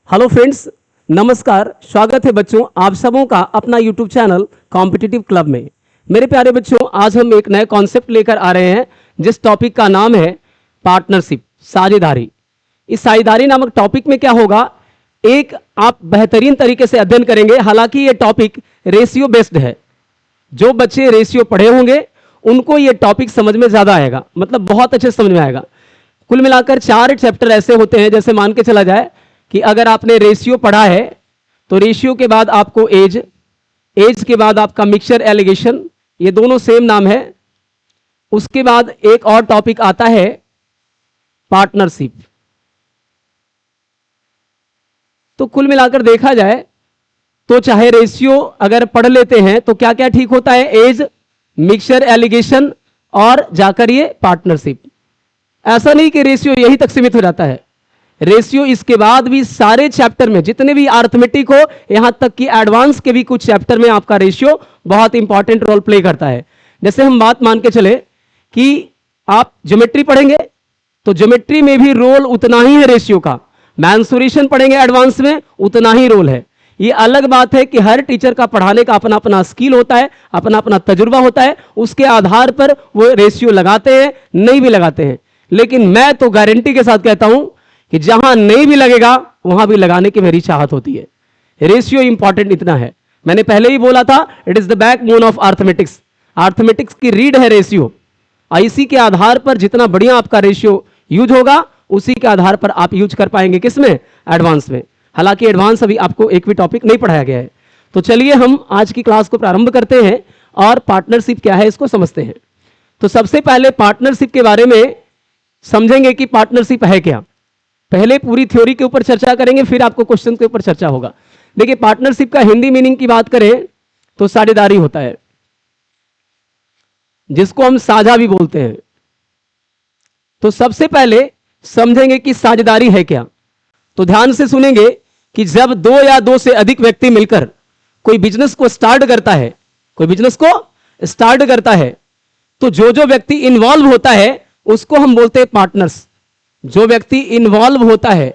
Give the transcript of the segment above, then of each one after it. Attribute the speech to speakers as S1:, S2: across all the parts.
S1: Hello friends, नमस्कार। स्वागत है बच्चों आप सबों का अपना यूट्यूब चैनल कॉम्पिटिटिव क्लब में। मेरे प्यारे बच्चों, आज हम एक नए कॉन्सेप्ट लेकर आ रहे हैं जिस टॉपिक का नाम है पार्टनरशिप, साझेदारी। इस साझेदारी नामक टॉपिक में क्या होगा, एक आप बेहतरीन तरीके से अध्ययन करेंगे। हालांकि ये टॉपिक रेशियो बेस्ड है। जो बच्चे रेशियो पढ़े होंगे उनको ये टॉपिक समझ में ज्यादा आएगा, मतलब बहुत अच्छे समझ में आएगा। कुल मिलाकर 4 चैप्टर ऐसे होते हैं, जैसे मान के चला जाए कि अगर आपने रेशियो पढ़ा है तो रेशियो के बाद आपको एज, एज के बाद आपका मिक्सचर एलिगेशन, ये दोनों सेम नाम है। उसके बाद एक और टॉपिक आता है पार्टनरशिप। तो कुल मिलाकर देखा जाए तो चाहे रेशियो अगर पढ़ लेते हैं तो क्या क्या ठीक होता है, एज, मिक्सचर एलिगेशन और जाकर ये पार्टनरशिप। ऐसा नहीं कि रेशियो यही तक सीमित हो जाता है। रेशियो इसके बाद भी सारे चैप्टर में, जितने भी अर्थमेटिक हो, यहां तक कि एडवांस के भी कुछ चैप्टर में आपका रेशियो बहुत इंपॉर्टेंट रोल प्ले करता है। जैसे हम बात मान के चले कि आप ज्योमेट्री पढ़ेंगे तो ज्योमेट्री में भी रोल उतना ही है रेशियो का। मैंसुरेशन पढ़ेंगे एडवांस में, उतना ही रोल है। ये अलग बात है कि हर टीचर का पढ़ाने का अपना अपना स्किल होता है, अपना अपना तजुर्बा होता है, उसके आधार पर वो रेशियो लगाते हैं, नहीं भी लगाते हैं। लेकिन मैं तो गारंटी के साथ कहता हूं कि जहां नहीं भी लगेगा वहां भी लगाने की मेरी चाहत होती है। रेशियो इंपॉर्टेंट इतना है, मैंने पहले ही बोला था, it is the backbone of arithmetics. Arithmetics की रीढ़ है रेशियो। इसी के आधार पर जितना बढ़िया आपका रेशियो यूज होगा, उसी के आधार पर आप यूज कर पाएंगे किसमें, एडवांस में। हालांकि एडवांस अभी आपको एक भी टॉपिक नहीं पढ़ाया गया है। तो चलिए हम आज की क्लास को प्रारंभ करते हैं और पार्टनरशिप क्या है इसको समझते हैं। तो सबसे पहले पार्टनरशिप के बारे में समझेंगे कि पार्टनरशिप है क्या। पहले पूरी थ्योरी के ऊपर चर्चा करेंगे, फिर आपको क्वेश्चन के ऊपर चर्चा होगा। देखिए, पार्टनरशिप का हिंदी मीनिंग की बात करें तो साझेदारी होता है, जिसको हम साझा भी बोलते हैं। तो सबसे पहले समझेंगे कि साझेदारी है क्या। तो ध्यान से सुनेंगे कि जब 2 या 2 से अधिक व्यक्ति मिलकर कोई बिजनेस को स्टार्ट करता है, कोई बिजनेस को स्टार्ट करता है, तो जो जो व्यक्ति इन्वॉल्व होता है उसको हम बोलते हैं पार्टनर्स। जो व्यक्ति इन्वॉल्व होता है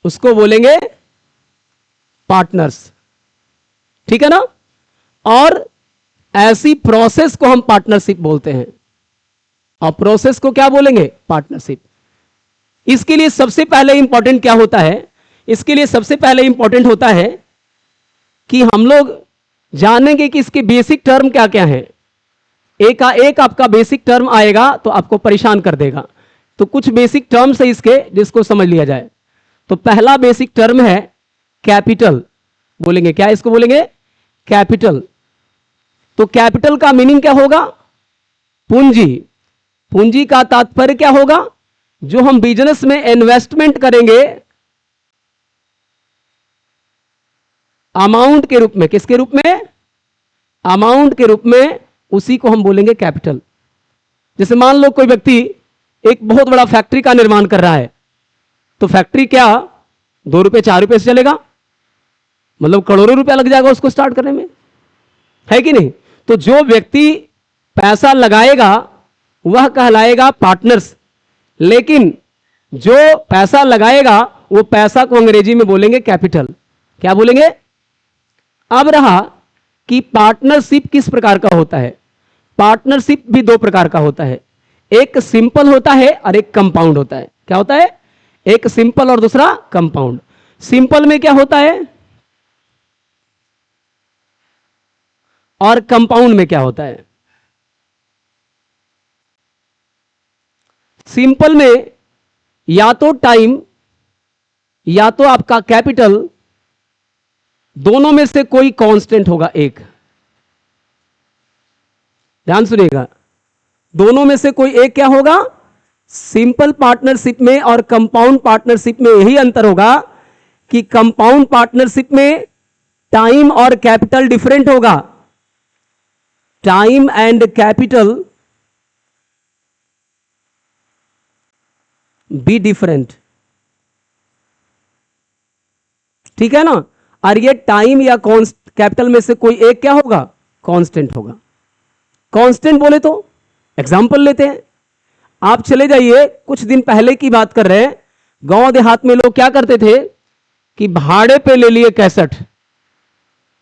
S1: उसको बोलेंगे पार्टनर्स, ठीक है ना। और ऐसी प्रोसेस को हम पार्टनरशिप बोलते हैं, और प्रोसेस को क्या बोलेंगे, पार्टनरशिप। इसके लिए सबसे पहले इंपॉर्टेंट क्या होता है, इसके लिए सबसे पहले इंपॉर्टेंट होता है कि हम लोग जानेंगे कि इसके बेसिक टर्म क्या क्या है। एक आपका बेसिक टर्म आएगा तो आपको परेशान कर देगा। तो कुछ बेसिक टर्म्स है इसके, जिसको समझ लिया जाए। तो पहला बेसिक टर्म है कैपिटल। बोलेंगे क्या, इसको बोलेंगे कैपिटल। तो कैपिटल का मीनिंग क्या होगा, पूंजी। पूंजी का तात्पर्य क्या होगा, जो हम बिजनेस में इन्वेस्टमेंट करेंगे अमाउंट के रूप में। किसके रूप में, अमाउंट के रूप में, उसी को हम बोलेंगे कैपिटल। जैसे मान लो कोई व्यक्ति एक बहुत बड़ा फैक्ट्री का निर्माण कर रहा है, तो फैक्ट्री क्या 2 रुपए 4 रुपए से चलेगा, मतलब करोड़ों रुपया लग जाएगा उसको स्टार्ट करने में, है कि नहीं। तो जो व्यक्ति पैसा लगाएगा वह कहलाएगा पार्टनर्स। लेकिन जो पैसा लगाएगा वो पैसा को अंग्रेजी में बोलेंगे कैपिटल। क्या बोलेंगे। अब रहा कि पार्टनरशिप किस प्रकार का होता है। पार्टनरशिप भी 2 प्रकार का होता है, एक सिंपल होता है और एक कंपाउंड होता है। क्या होता है, एक सिंपल और दूसरा कंपाउंड। सिंपल में क्या होता है और कंपाउंड में क्या होता है। सिंपल में या तो टाइम या तो आपका कैपिटल, दोनों में से कोई कांस्टेंट होगा एक। ध्यान सुनिएगा, दोनों में से कोई एक क्या होगा। सिंपल पार्टनरशिप में और कंपाउंड पार्टनरशिप में यही अंतर होगा कि कंपाउंड पार्टनरशिप में टाइम और कैपिटल डिफरेंट होगा। Time and capital be different, ठीक है ना। और ये टाइम या कैपिटल में से कोई एक क्या होगा, कांस्टेंट होगा। कांस्टेंट बोले तो एग्जांपल लेते हैं, आप चले जाइए, कुछ दिन पहले की बात कर रहे हैं, गांव देहात में लोग क्या करते थे कि भाड़े पे ले लिए कैसेट,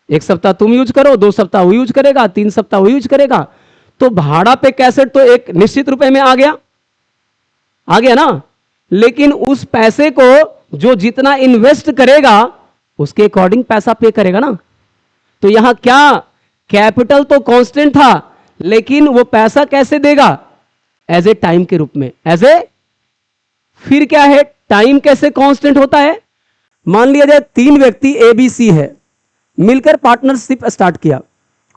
S1: एक सप्ताह तुम यूज करो, 2 सप्ताह वो यूज करेगा, 3 सप्ताह वो यूज करेगा। तो भाड़ा पे कैसेट तो एक निश्चित रुपए में आ गया ना, लेकिन उस पैसे को जो जितना इन्वेस्ट करेगा उसके अकॉर्डिंग पैसा पे करेगा ना। तो यहां क्या कैपिटल तो कांस्टेंट था, लेकिन वो पैसा कैसे देगा? एज ए टाइम के रूप में, फिर क्या है, टाइम कैसे कांस्टेंट होता है? मान लिया जाए 3 व्यक्ति ए बी सी है, मिलकर पार्टनरशिप स्टार्ट किया,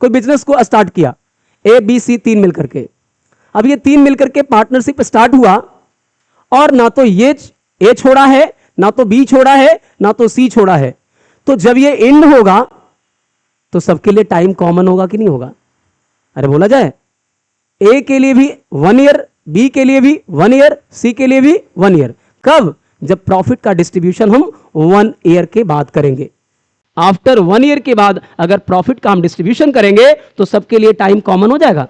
S1: कोई बिजनेस को स्टार्ट किया, ए बी सी 3 मिलकर के। अब ये 3 मिलकर के पार्टनरशिप स्टार्ट हुआ और ना तो ये ए छोड़ा है, ना तो बी छोड़ा है, ना तो सी छोड़ा है। तो जब ये एंड होगा तो सबके लिए टाइम कॉमन होगा कि नहीं होगा? अरे बोला जाए, ए के लिए भी 1 ईयर, बी के लिए भी 1 ईयर, सी के लिए भी 1 ईयर। कब? जब प्रॉफिट का डिस्ट्रीब्यूशन हम 1 ईयर के बाद करेंगे। आफ्टर 1 ईयर के बाद अगर प्रॉफिट का हम डिस्ट्रीब्यूशन करेंगे तो सबके लिए टाइम कॉमन हो जाएगा,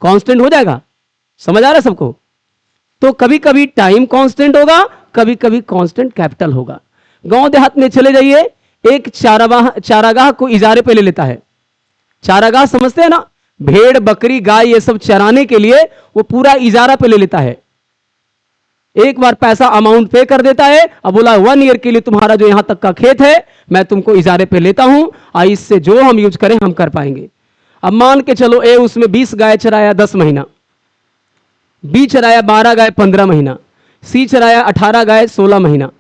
S1: कांस्टेंट हो जाएगा। समझ आ रहा है सबको? तो कभी कभी टाइम कांस्टेंट होगा, कभी कभी कांस्टेंट कैपिटल होगा। गांव देहात में चले जाइए, एक चारागाह को इजारे पे ले लेता है। चारागाह समझते हैं ना, भेड़ बकरी गाय ये सब चराने के लिए वो पूरा इजारा पे ले लेता है। एक बार पैसा अमाउंट पे कर देता है, अब बोला 1 ईयर के लिए तुम्हारा जो यहां तक का खेत है मैं तुमको इजारे पे लेता हूं, और इससे जो हम यूज करें हम कर पाएंगे। अब मान के चलो ए उसमें 20 गाय चराया 10 महीना, बी चराया 12 गाय 15 महीना, सी चराया 18 गाय 16 महीना।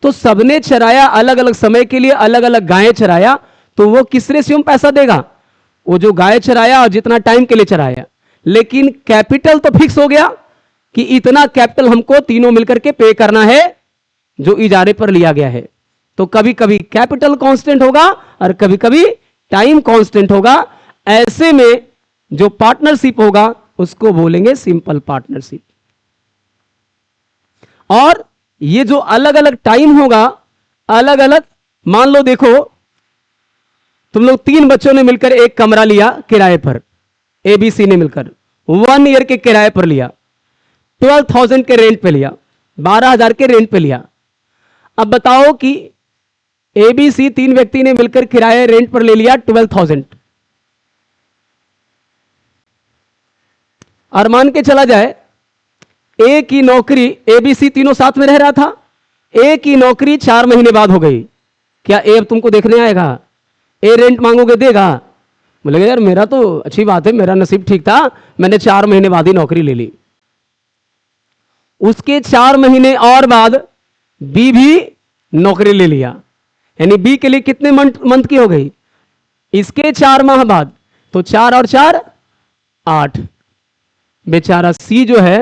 S1: तो सबने चराया अलग अलग समय के लिए, अलग अलग गायें चराया, तो वो किस रेशियो में पैसा देगा? वो जो गाय चराया और जितना टाइम के लिए चराया। लेकिन कैपिटल तो फिक्स हो गया कि इतना कैपिटल हमको तीनों मिलकर के पे करना है जो इजारे पर लिया गया है। तो कभी कभी कैपिटल कांस्टेंट होगा और कभी कभी टाइम कांस्टेंट होगा। ऐसे में जो पार्टनरशिप होगा उसको बोलेंगे सिंपल पार्टनरशिप। और ये जो अलग अलग टाइम होगा, अलग अलग, मान लो देखो तुम लोग 3 बच्चों ने मिलकर एक कमरा लिया किराए पर, ए बी सी ने मिलकर 1 ईयर के किराए पर लिया, 12,000 के रेंट पे लिया, 12,000 के रेंट पे लिया। अब बताओ कि ए बी सी 3 व्यक्ति ने मिलकर किराए रेंट पर ले लिया 12,000, और मान के चला जाए ए की नौकरी, ए बी सी तीनों साथ में रह रहा था, ए की नौकरी 4 महीने बाद हो गई। क्या ए अब तुमको देखने आएगा? ए रेंट मांगोगे देगा? बोलेगा यार मेरा तो अच्छी बात है, मेरा नसीब ठीक था, मैंने 4 महीने बाद ही नौकरी ले ली। उसके 4 महीने और बाद बी भी नौकरी ले लिया, यानी बी के लिए कितने मंथ की हो गई? इसके 4 माह बाद, तो 4 और 4 8। बेचारा सी जो है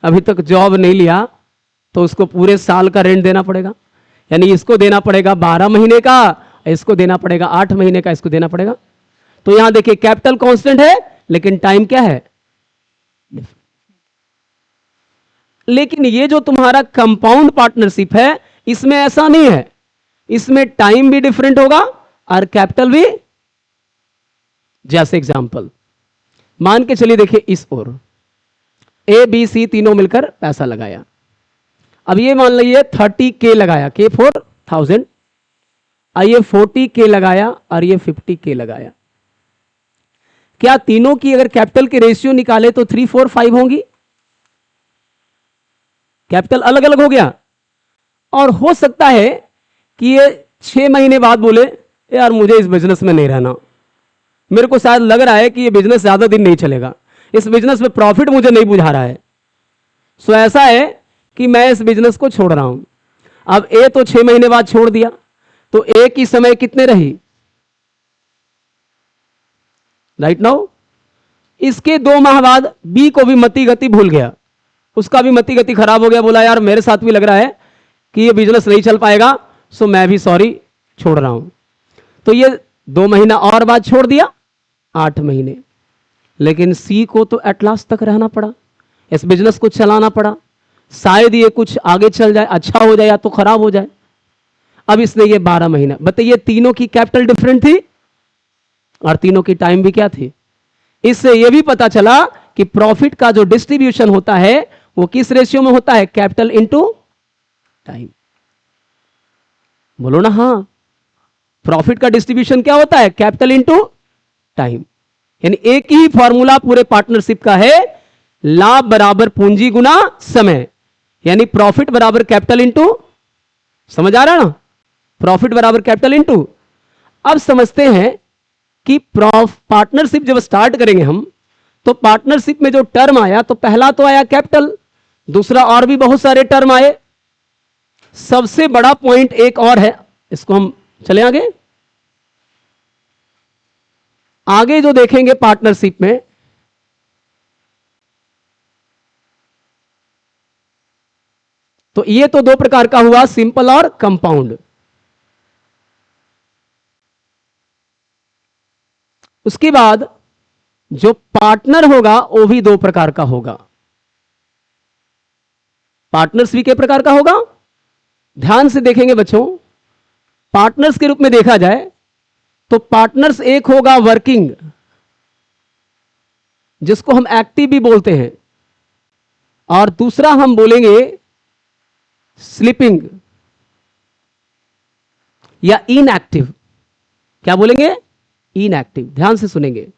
S1: अभी तक जॉब नहीं लिया, तो उसको पूरे साल का रेंट देना पड़ेगा। यानी इसको देना पड़ेगा 12 महीने का, इसको देना पड़ेगा 8 महीने का, इसको देना पड़ेगा। तो यहां देखिए कैपिटल कांस्टेंट है लेकिन टाइम क्या है? लेकिन ये जो तुम्हारा कंपाउंड पार्टनरशिप है इसमें ऐसा नहीं है, इसमें टाइम भी डिफरेंट होगा और कैपिटल भी। जैसे एग्जांपल मान के चलिए, देखिए इस ओर ए बी सी तीनों मिलकर पैसा लगाया। अब ये मान लीजिए 30K लगाया, K for 1000, और ये 40K लगाया और ये 50K लगाया। क्या तीनों की अगर कैपिटल के रेशियो निकाले तो 3, 4, 5 होंगी? कैपिटल अलग अलग हो गया। और हो सकता है कि ये 6 महीने बाद बोले यार मुझे इस बिजनेस में नहीं रहना, मेरे को शायद लग रहा है कि ये बिजनेस ज्यादा दिन नहीं चलेगा, इस बिजनेस में प्रॉफिट मुझे नहीं बुझा रहा है, सो ऐसा है कि मैं इस बिजनेस को छोड़ रहा हूं। अब ए तो 6 महीने बाद छोड़ दिया, तो ए की समय कितने रही? राइट नाउ इसके 2 माह बाद बी को भी मति गति भूल गया, उसका भी मति गति खराब हो गया, बोला यार मेरे साथ भी लग रहा है कि ये बिजनेस नहीं चल पाएगा, सो मैं भी सॉरी छोड़ रहा हूं। तो ये 2 महीना और बाद छोड़ दिया, 8 महीने। लेकिन सी को तो एट लास्ट तक रहना पड़ा, इस बिजनेस को चलाना पड़ा, शायद ये कुछ आगे चल जाए, अच्छा हो जाए या तो खराब हो जाए। अब इसने ये 12 महीना, बताइए तीनों की कैपिटल डिफरेंट थी और तीनों की टाइम भी क्या थी? इससे यह भी पता चला कि प्रॉफिट का जो डिस्ट्रीब्यूशन होता है वो किस रेशियो में होता है? Capital into time. बोलो ना हाँ। प्रॉफिट का डिस्ट्रीब्यूशन क्या होता है? Capital into time. यानी एक ही फॉर्मूला पूरे पार्टनरशिप का है, लाभ बराबर पूंजी गुना समय, यानी प्रॉफिट बराबर कैपिटल इनटू, समझ आ रहा है ना? प्रॉफिट बराबर कैपिटल इनटू। अब समझते हैं कि पार्टनरशिप जब स्टार्ट करेंगे हम, तो पार्टनरशिप में जो टर्म आया, तो पहला तो आया कैपिटल, दूसरा और भी बहुत सारे टर्म आए। सबसे बड़ा पॉइंट एक और है, इसको हम चले आगे। आगे जो देखेंगे पार्टनरशिप में, तो ये तो दो प्रकार का हुआ, सिंपल और कंपाउंड। उसके बाद जो पार्टनर होगा वो भी दो प्रकार का होगा। पार्टनर्स भी कितने प्रकार का होगा? ध्यान से देखेंगे बच्चों। पार्टनर्स के रूप में देखा जाए तो पार्टनर्स एक होगा वर्किंग, जिसको हम एक्टिव भी बोलते हैं, और दूसरा हम बोलेंगे स्लीपिंग या इनएक्टिव। क्या बोलेंगे? इनएक्टिव। ध्यान से सुनेंगे।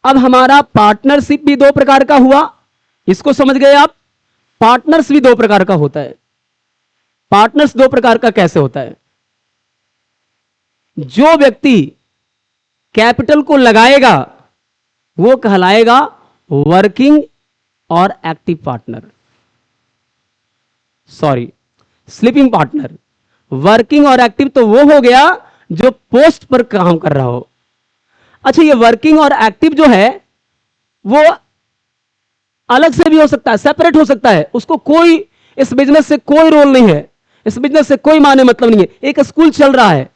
S1: अब हमारा पार्टनरशिप भी दो प्रकार का हुआ, इसको समझ गए आप? पार्टनर्स भी दो प्रकार का होता है। पार्टनर्स दो प्रकार का कैसे होता है? जो व्यक्ति कैपिटल को लगाएगा वो कहलाएगा वर्किंग और active partner, sorry sleeping partner. Working और एक्टिव तो वो हो गया जो पोस्ट पर काम कर रहा हो। अच्छा, ये वर्किंग और एक्टिव जो है वो अलग से भी हो सकता है, सेपरेट हो सकता है, उसको कोई इस बिजनेस से कोई रोल नहीं है, इस बिजनेस से कोई माने मतलब नहीं है। एक स्कूल चल रहा है,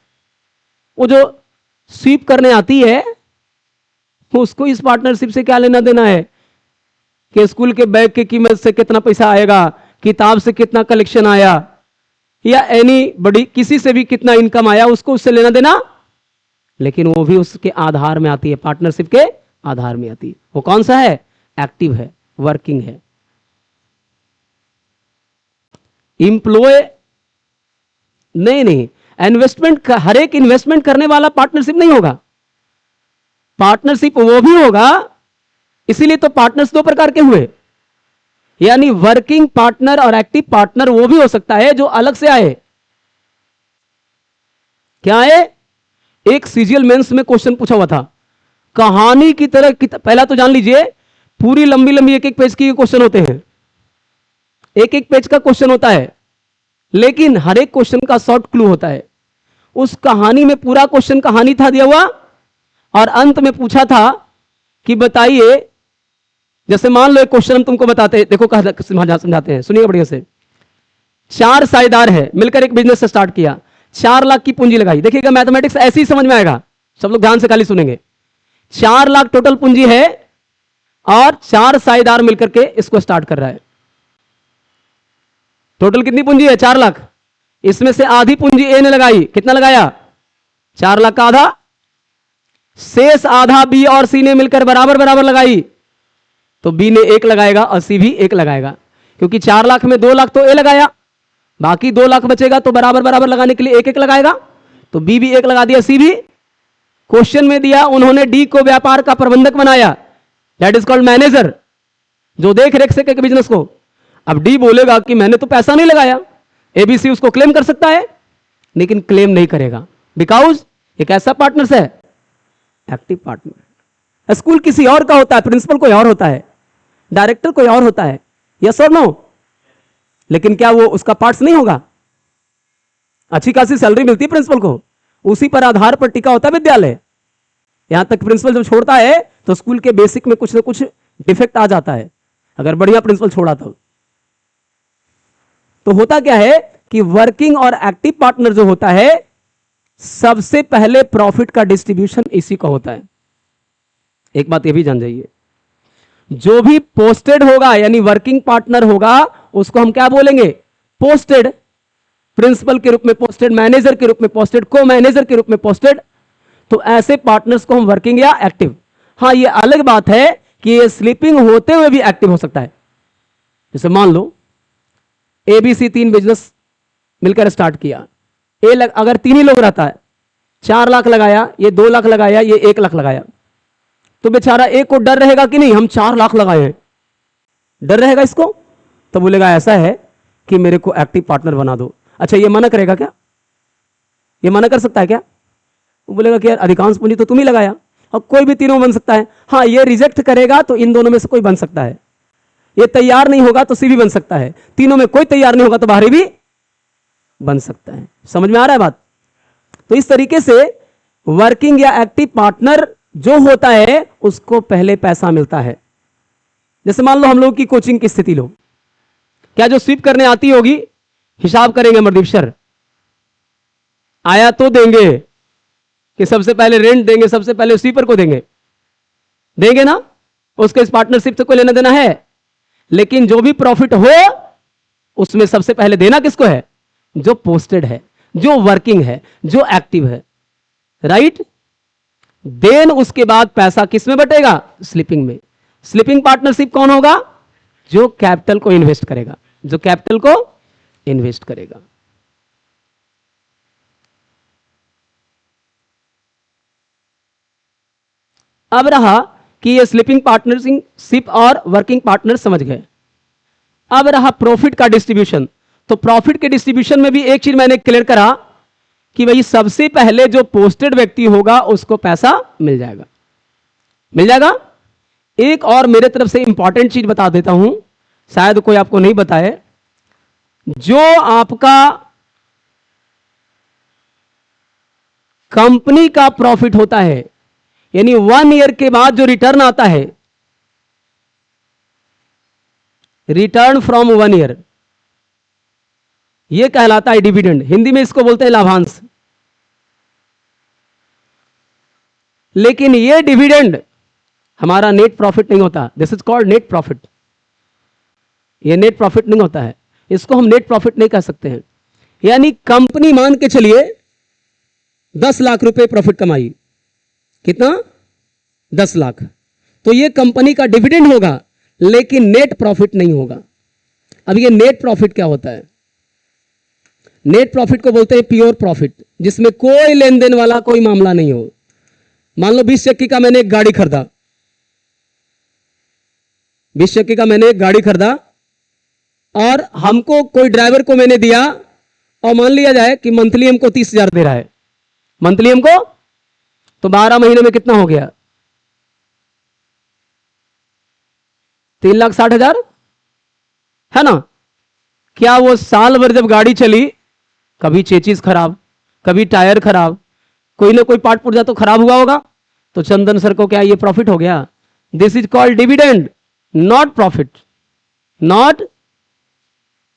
S1: वो जो स्वीप करने आती है उसको इस पार्टनरशिप से क्या लेना देना है कि स्कूल के बैग की कीमत से कितना पैसा आएगा, किताब से कितना कलेक्शन आया, या एनी बड़ी किसी से भी कितना इनकम आया, उसको उससे लेना देना। लेकिन वो भी उसके आधार में आती है, पार्टनरशिप के आधार में आती है। वो कौन सा है? एक्टिव है, वर्किंग है। इंप्लॉय नहीं, इन्वेस्टमेंट का हर एक इन्वेस्टमेंट करने वाला पार्टनरशिप नहीं होगा। पार्टनरशिप वो भी होगा, इसीलिए तो पार्टनर्स दो प्रकार के हुए। यानी वर्किंग पार्टनर और एक्टिव पार्टनर वो भी हो सकता है जो अलग से आए। क्या है? एक सीजीएल मेंस में क्वेश्चन पूछा हुआ था, कहानी की तरह पहला तो जान लीजिए, पूरी लंबी लंबी एक एक पेज की क्वेश्चन होते हैं, एक एक पेज का क्वेश्चन होता है, लेकिन हर एक क्वेश्चन का शॉर्ट क्लू होता है। उस कहानी में पूरा क्वेश्चन कहानी था दिया हुआ, और अंत में पूछा था कि बताइए, जैसे मान लो एक क्वेश्चन हम तुमको बताते हैं, देखो समझाते हैं, सुनिए बढ़िया से। 4 साझेदार है, मिलकर एक बिजनेस स्टार्ट किया, 4 लाख की पूंजी लगाई। देखिएगा मैथमेटिक्स ऐसे ही समझ में आएगा, सब लोग ध्यान से खाली सुनेंगे। 4 लाख टोटल पूंजी है और 4 साझेदार मिलकर के इसको स्टार्ट कर रहा है। टोटल कितनी पूंजी है? 4 लाख। इसमें से आधी पूंजी ए ने लगाई, कितना लगाया? 4 लाख का आधा। शेष आधा बी और सी ने मिलकर बराबर बराबर लगाई, तो बी ने 1 लगाएगा और सी भी 1 लगाएगा, क्योंकि 4 लाख में 2 लाख तो ए लगाया, बाकी 2 लाख बचेगा, तो बराबर बराबर लगाने के लिए 1 1 लगाएगा, तो बी भी 1 लगा दिया, सी भी। क्वेश्चन में दिया उन्होंने डी को व्यापार का प्रबंधक बनाया, दैट इज कॉल्ड मैनेजर, जो देख रेख से के बिजनेस को। अब डी बोलेगा कि मैंने तो पैसा नहीं लगाया, एबीसी उसको क्लेम कर सकता है, लेकिन क्लेम नहीं करेगा, बिकॉज एक ऐसा पार्टनर है एक्टिव पार्टनर। स्कूल किसी और का होता है, प्रिंसिपल कोई और होता है, डायरेक्टर कोई और होता है, यस और नो? लेकिन क्या वो उसका पार्ट्स नहीं होगा? अच्छी खासी सैलरी मिलती है प्रिंसिपल को, उसी पर आधार पर टिका होता है विद्यालय। यहां तक प्रिंसिपल जब छोड़ता है तो स्कूल के बेसिक में कुछ ना कुछ डिफेक्ट आ जाता है, अगर बढ़िया प्रिंसिपल छोड़ा तो होता क्या है कि वर्किंग और एक्टिव पार्टनर जो होता है, सबसे पहले प्रॉफिट का डिस्ट्रीब्यूशन इसी का होता है। एक बात ये भी जान जाइए, जो भी पोस्टेड होगा यानी वर्किंग पार्टनर होगा, उसको हम क्या बोलेंगे? पोस्टेड। प्रिंसिपल के रूप में पोस्टेड, मैनेजर के रूप में पोस्टेड, को मैनेजर के रूप में पोस्टेड। तो ऐसे पार्टनर्स को हम वर्किंग या एक्टिव। हाँ, ये अलग बात है कि ये स्लीपिंग होते हुए भी एक्टिव हो सकता है। जैसे मान लो ABC 3 बिजनेस मिलकर स्टार्ट किया। अगर 3 ही लोग रहता है, 4 लाख लगाया, ये 2 लाख लगाया, ये 1 लाख लगाया, तो बेचारा एक को डर रहेगा कि नहीं हम 4 लाख लगाए हैं, डर रहेगा इसको, तो बोलेगा ऐसा है कि मेरे को एक्टिव पार्टनर बना दो। अच्छा ये मना करेगा क्या? ये मना कर सकता है क्या? वो बोलेगा कि यार अधिकांश पूंजी तो तुम ही लगाया, और कोई भी तीनों बन सकता है। हाँ ये रिजेक्ट करेगा तो इन दोनों में से कोई बन सकता है, ये तैयार नहीं होगा तो सी भी बन सकता है, तीनों में कोई तैयार नहीं होगा तो बाहरी भी बन सकता है। समझ में आ रहा है बात? तो इस तरीके से वर्किंग या एक्टिव पार्टनर जो होता है उसको पहले पैसा मिलता है। जैसे मान लो हम लोग की कोचिंग की स्थिति लो, क्या जो स्वीप करने आती होगी हिसाब करेंगे अमरदीप सर, आया तो देंगे कि सबसे पहले रेंट देंगे, सबसे पहले स्वीपर को देंगे, देंगे ना, उसके इस पार्टनरशिप से कोई लेना देना है। लेकिन जो भी प्रॉफिट हो उसमें सबसे पहले देना किसको है? जो पोस्टेड है, जो वर्किंग है, जो एक्टिव है, राइट। देन उसके बाद पैसा किस में बटेगा? स्लीपिंग में। स्लीपिंग पार्टनरशिप कौन होगा? जो कैपिटल को इन्वेस्ट करेगा, जो कैपिटल को इन्वेस्ट करेगा। अब रहा कि ये स्लीपिंग पार्टनरशिप और वर्किंग पार्टनर समझ गए। अब रहा प्रॉफिट का डिस्ट्रीब्यूशन। तो प्रॉफिट के डिस्ट्रीब्यूशन में भी एक चीज मैंने क्लियर करा कि भाई सबसे पहले जो पोस्टेड व्यक्ति होगा उसको पैसा मिल जाएगा, मिल जाएगा। एक और मेरे तरफ से इंपॉर्टेंट चीज बता देता हूं, शायद कोई आपको नहीं बताए। जो आपका कंपनी का प्रॉफिट होता है, यानी 1 ईयर के बाद जो रिटर्न आता है, रिटर्न फ्रॉम 1 ईयर, यह कहलाता है डिविडेंड। हिंदी में इसको बोलते हैं लाभांश। लेकिन यह डिविडेंड हमारा नेट प्रॉफिट नहीं होता। This is called net profit. यह नेट प्रॉफिट नहीं होता है, इसको हम नेट प्रॉफिट नहीं कह सकते हैं। यानी कंपनी मान के चलिए 10 लाख रुपए प्रॉफिट कमाई, कितना? 10 लाख, तो यह कंपनी का डिविडेंड होगा, लेकिन नेट प्रॉफिट नहीं होगा। अब यह नेट प्रॉफिट क्या होता है? नेट प्रॉफिट को बोलते हैं प्योर प्रॉफिट, जिसमें कोई लेन देन वाला कोई मामला नहीं हो। मान लो 20 चक्की का मैंने एक गाड़ी खरीदा, 20 चक्की का मैंने एक गाड़ी खरीदा और हमको कोई ड्राइवर को मैंने दिया, और मान लिया जाए कि मंथली हमको 30,000 दे रहा है, मंथली हमको, तो 12 महीने में कितना हो गया? 3,60,000 है ना। क्या वो साल भर जब गाड़ी चली, कभी चेचिस खराब, कभी टायर खराब, कोई ना कोई पार्ट पुर्जा तो खराब हुआ होगा, तो चंदन सर को क्या ये प्रॉफिट हो गया? This is called dividend, not profit. Not,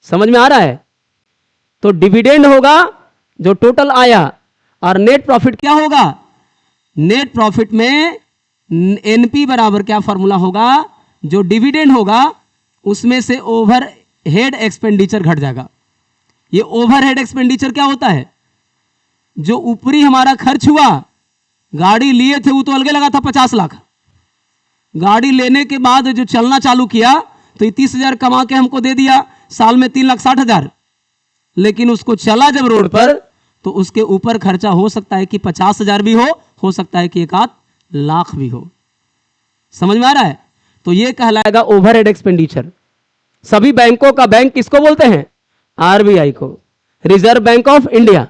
S1: समझ में आ रहा है? तो डिविडेंड होगा जो टोटल आया, और नेट प्रॉफिट क्या होगा? नेट प्रॉफिट में एनपी बराबर क्या फॉर्मूला होगा? जो डिविडेंड होगा उसमें से ओवर हेड एक्सपेंडिचर घट जाएगा। ये ओवर हेड एक्सपेंडिचर क्या होता है? जो ऊपरी हमारा खर्च हुआ, गाड़ी लिए थे वो तो अलग लगा था 50 लाख, गाड़ी लेने के बाद जो चलना चालू किया तो ये 30,000 कमा के हमको दे दिया, साल में 3,60,000। लेकिन उसको चला जब रोड पर, तो उसके ऊपर खर्चा हो सकता है कि 50,000 भी हो सकता है कि 1 लाख भी हो। समझ में आ रहा है? तो ये कहलाएगा ओवरहेड एक्सपेंडिचर। सभी बैंकों का बैंक किसको बोलते हैं? आरबीआई को, reserve bank of India.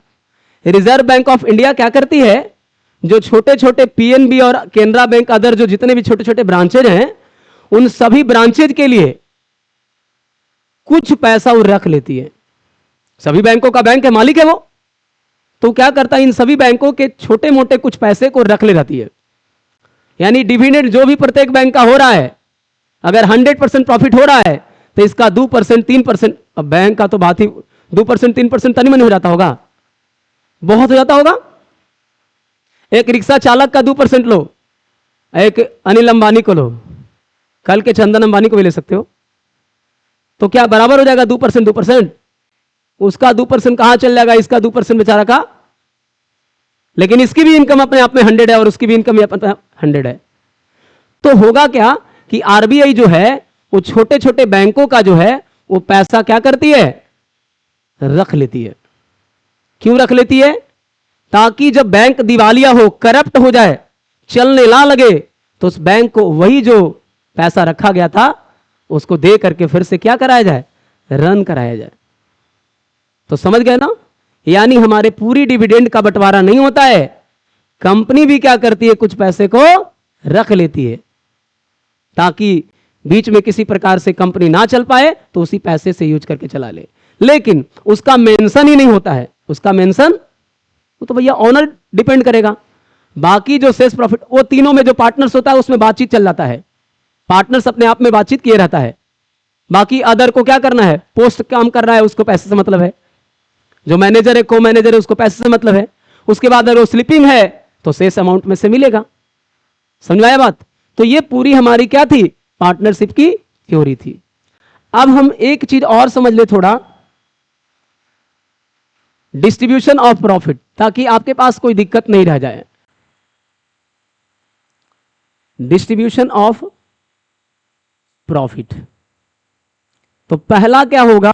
S1: Reserve bank of India क्या करती है? जो छोटे छोटे पीएनबी और केनरा बैंक अदर जो जितने भी छोटे छोटे ब्रांचेज हैं, उन सभी ब्रांचेज के लिए कुछ पैसा वो रख लेती है। सभी बैंकों का बैंक है, मालिक है वो, तो क्या करता है? इन सभी बैंकों के छोटे मोटे कुछ पैसे को रख ले जाती है। यानी डिविडेंड जो भी प्रत्येक बैंक का हो रहा है, अगर 100% प्रॉफिट हो रहा है तो इसका 2% 3%, अब बैंक का तो बात ही 2% 3% तनी मनी हो जाता होगा, बहुत हो जाता होगा। एक रिक्शा चालक का 2% लो, एक अनिल अंबानी को लो, कल के चंदन अंबानी को भी ले सकते हो, तो क्या बराबर हो जाएगा 2%? 2% उसका 2% कहां चल जाएगा? इसका 2% बेचारा का। लेकिन इसकी भी इनकम अपने आप में 100 है और उसकी भी इनकम भी अपने 100 है। तो होगा क्या कि आरबीआई जो है वो छोटे छोटे बैंकों का जो है वो पैसा क्या करती है? रख लेती है। क्यों रख लेती है? ताकि जब बैंक दिवालिया हो, करप्ट हो जाए, चलने ना लगे, तो उस बैंक को वही जो पैसा रखा गया था उसको दे करके फिर से क्या कराया जाए? रन कराया जाए। तो समझ गए ना? यानी हमारे पूरी डिविडेंड का बंटवारा नहीं होता है, कंपनी भी क्या करती है, कुछ पैसे को रख लेती है ताकि बीच में किसी प्रकार से कंपनी ना चल पाए तो उसी पैसे से यूज करके चला ले। लेकिन उसका मेंशन ही नहीं होता है, उसका मेंशन वो तो भैया ऑनर डिपेंड करेगा। बाकी जो सेल्स प्रॉफिट, वो तीनों में जो पार्टनर्स होता है उसमें बातचीत चल जाता है, पार्टनर्स अपने आप में बातचीत किए रहता है। बाकी अदर को क्या करना है? पोस्ट काम कर रहा है, उसको पैसे से मतलब है। जो मैनेजर है, को मैनेजर है, उसको पैसे से मतलब है। उसके बाद अगर वो स्लिपिंग है तो शेष अमाउंट में से मिलेगा। समझ आया बात? तो ये पूरी हमारी क्या थी? पार्टनरशिप की थ्योरी थी। अब हम एक चीज और समझ ले थोड़ा, डिस्ट्रीब्यूशन ऑफ प्रॉफिट, ताकि आपके पास कोई दिक्कत नहीं रह जाए। डिस्ट्रीब्यूशन ऑफ प्रॉफिट, तो पहला क्या होगा?